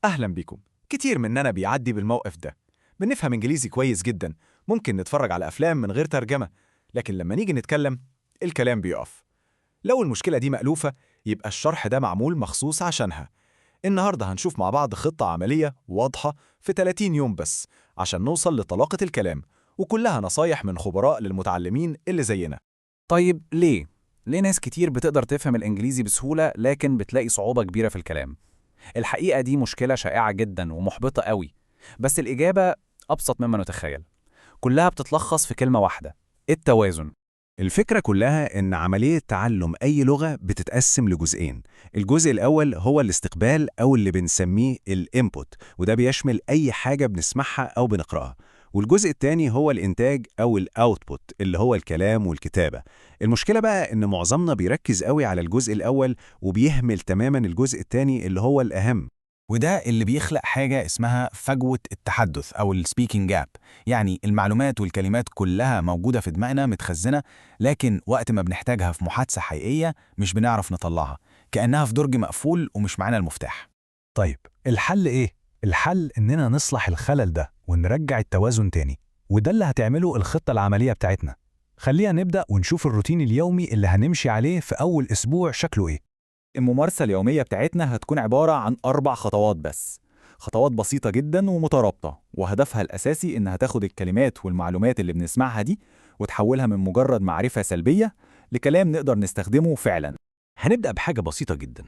أهلا بكم. كتير مننا بيعدي بالموقف ده. بنفهم إنجليزي كويس جدا، ممكن نتفرج على أفلام من غير ترجمة، لكن لما نيجي نتكلم الكلام بيقف. لو المشكلة دي مألوفة، يبقى الشرح ده معمول مخصوص عشانها. النهاردة هنشوف مع بعض خطة عملية واضحة في 30 يوم بس عشان نوصل لطلاقة الكلام، وكلها نصايح من خبراء للمتعلمين اللي زينا. طيب ليه؟ ليه ناس كتير بتقدر تفهم الإنجليزي بسهولة لكن بتلاقي صعوبة كبيرة في الكلام؟ الحقيقة دي مشكلة شائعة جدا ومحبطة قوي، بس الإجابة أبسط مما نتخيل. كلها بتتلخص في كلمة واحدة: التوازن. الفكرة كلها إن عملية تعلم أي لغة بتتقسم لجزئين. الجزء الأول هو الاستقبال أو اللي بنسميه الانبوت، وده بيشمل أي حاجة بنسمعها أو بنقرأها. والجزء التاني هو الإنتاج أو الأوتبوت اللي هو الكلام والكتابة. المشكلة بقى إن معظمنا بيركز قوي على الجزء الأول وبيهمل تماما الجزء التاني اللي هو الأهم. وده اللي بيخلق حاجة اسمها فجوة التحدث أو السبيكينج جاب. يعني المعلومات والكلمات كلها موجودة في دماغنا متخزنة، لكن وقت ما بنحتاجها في محادثة حقيقية مش بنعرف نطلعها، كأنها في درج مقفول ومش معانا المفتاح. طيب الحل إيه؟ الحل إننا نصلح الخلل ده ونرجع التوازن تاني، وده اللي هتعمله الخطة العملية بتاعتنا. خلينا نبدأ ونشوف الروتين اليومي اللي هنمشي عليه في أول أسبوع شكله إيه. الممارسة اليومية بتاعتنا هتكون عبارة عن 4 خطوات بس. خطوات بسيطة جدا ومترابطة، وهدفها الأساسي إنها تاخد الكلمات والمعلومات اللي بنسمعها دي وتحولها من مجرد معرفة سلبية لكلام نقدر نستخدمه فعلا. هنبدأ بحاجة بسيطة جدا.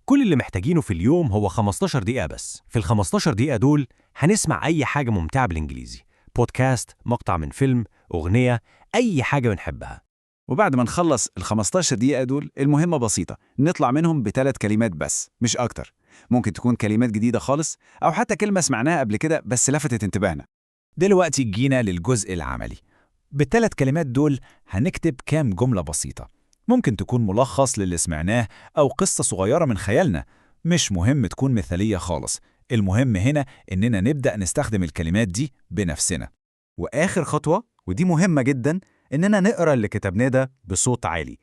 كل اللي محتاجينه في اليوم هو 15 دقيقة بس. في ال 15 دقيقة دول هنسمع أي حاجة ممتعة بالإنجليزي، بودكاست، مقطع من فيلم، أغنية، أي حاجة بنحبها. وبعد ما نخلص ال 15 دقيقة دول، المهمة بسيطة، نطلع منهم ب3 كلمات بس مش أكتر. ممكن تكون كلمات جديدة خالص أو حتى كلمة سمعناها قبل كده بس لفتت انتباهنا. دلوقتي جينا للجزء العملي. بالثلاث كلمات دول هنكتب كام جملة بسيطة، ممكن تكون ملخص للي سمعناه أو قصة صغيرة من خيالنا. مش مهم تكون مثالية خالص، المهم هنا إننا نبدأ نستخدم الكلمات دي بنفسنا. وآخر خطوة، ودي مهمة جدا، إننا نقرأ اللي كتبناه ده بصوت عالي.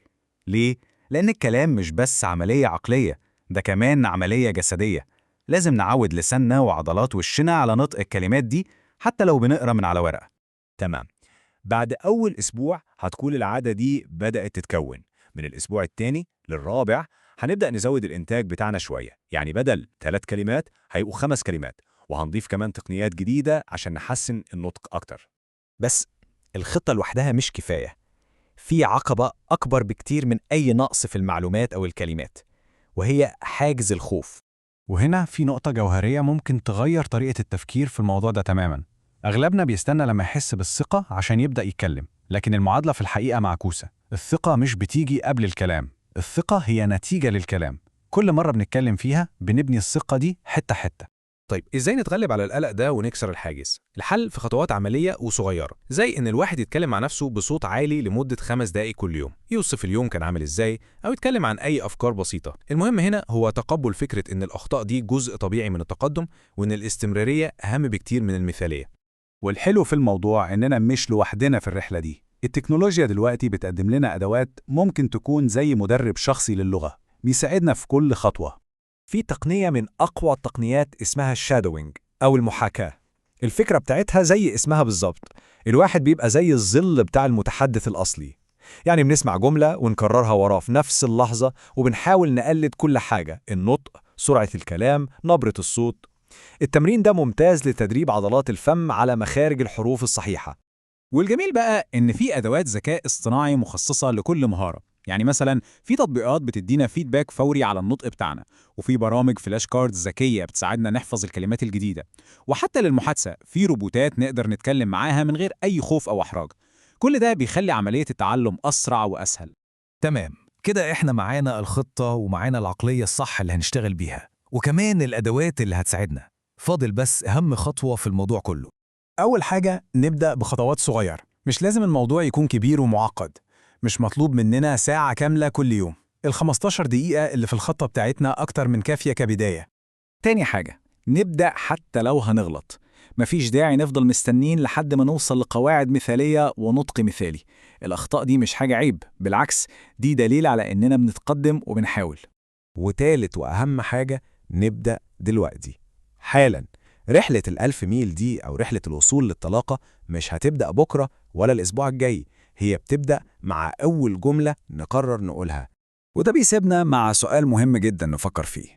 ليه؟ لأن الكلام مش بس عملية عقلية، ده كمان عملية جسدية. لازم نعود لساننا وعضلات وشنا على نطق الكلمات دي حتى لو بنقرأ من على ورقة. تمام. بعد أول أسبوع هتكون العادة دي بدأت تتكون. من الأسبوع التاني للرابع هنبدأ نزود الإنتاج بتاعنا شوية، يعني بدل 3 كلمات هيبقوا 5 كلمات، وهنضيف كمان تقنيات جديدة عشان نحسن النطق أكتر. بس الخطة لوحدها مش كفاية. في عقبة أكبر بكتير من أي نقص في المعلومات أو الكلمات، وهي حاجز الخوف. وهنا في نقطة جوهرية ممكن تغير طريقة التفكير في الموضوع ده تماماً. أغلبنا بيستنى لما يحس بالثقة عشان يبدأ يتكلم، لكن المعادلة في الحقيقة معكوسة. الثقة مش بتيجي قبل الكلام، الثقة هي نتيجة للكلام. كل مرة بنتكلم فيها بنبني الثقة دي حتة حتة. طيب إزاي نتغلب على القلق ده ونكسر الحاجز؟ الحل في خطوات عملية وصغيرة، زي إن الواحد يتكلم مع نفسه بصوت عالي لمدة 5 دقايق كل يوم، يوصف اليوم كان عامل إزاي، أو يتكلم عن أي أفكار بسيطة. المهم هنا هو تقبل فكرة إن الأخطاء دي جزء طبيعي من التقدم، وإن الاستمرارية أهم بكتير من المثالية. والحلو في الموضوع إننا مش لوحدنا في الرحلة دي. التكنولوجيا دلوقتي بتقدم لنا أدوات ممكن تكون زي مدرب شخصي للغة، بيساعدنا في كل خطوة. في تقنية من أقوى التقنيات اسمها الشادوينج أو المحاكاة. الفكرة بتاعتها زي اسمها بالظبط، الواحد بيبقى زي الظل بتاع المتحدث الأصلي. يعني بنسمع جملة ونكررها وراه في نفس اللحظة، وبنحاول نقلد كل حاجة: النطق، سرعة الكلام، نبرة الصوت. التمرين ده ممتاز لتدريب عضلات الفم على مخارج الحروف الصحيحة. والجميل بقى إن في أدوات ذكاء اصطناعي مخصصة لكل مهارة. يعني مثلا في تطبيقات بتدينا فيدباك فوري على النطق بتاعنا، وفي برامج فلاش كاردز ذكية بتساعدنا نحفظ الكلمات الجديدة، وحتى للمحادثة في روبوتات نقدر نتكلم معاها من غير أي خوف أو إحراج. كل ده بيخلي عملية التعلم أسرع وأسهل. تمام، كده احنا معانا الخطة ومعانا العقلية الصح اللي هنشتغل بيها، وكمان الأدوات اللي هتساعدنا. فاضل بس أهم خطوة في الموضوع كله. أول حاجة نبدأ بخطوات صغيرة، مش لازم الموضوع يكون كبير ومعقد. مش مطلوب مننا ساعة كاملة كل يوم، ال15 دقيقة اللي في الخطة بتاعتنا أكتر من كافية كبداية. تاني حاجة، نبدأ حتى لو هنغلط. مفيش داعي نفضل مستنين لحد ما نوصل لقواعد مثالية ونطق مثالي. الأخطاء دي مش حاجة عيب، بالعكس دي دليل على إننا بنتقدم وبنحاول. وتالت وأهم حاجة، نبدأ دلوقتي. حالا. رحلة ال1000 ميل دي أو رحلة الوصول للطلاقة مش هتبدأ بكرة ولا الأسبوع الجاي، هي بتبدأ مع أول جملة نقرر نقولها. وده بيسيبنا مع سؤال مهم جدا نفكر فيه.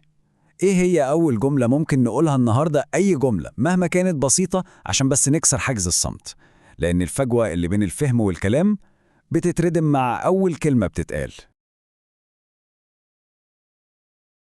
إيه هي أول جملة ممكن نقولها النهاردة؟ أي جملة مهما كانت بسيطة عشان بس نكسر حاجز الصمت، لأن الفجوة اللي بين الفهم والكلام بتتردم مع أول كلمة بتتقال.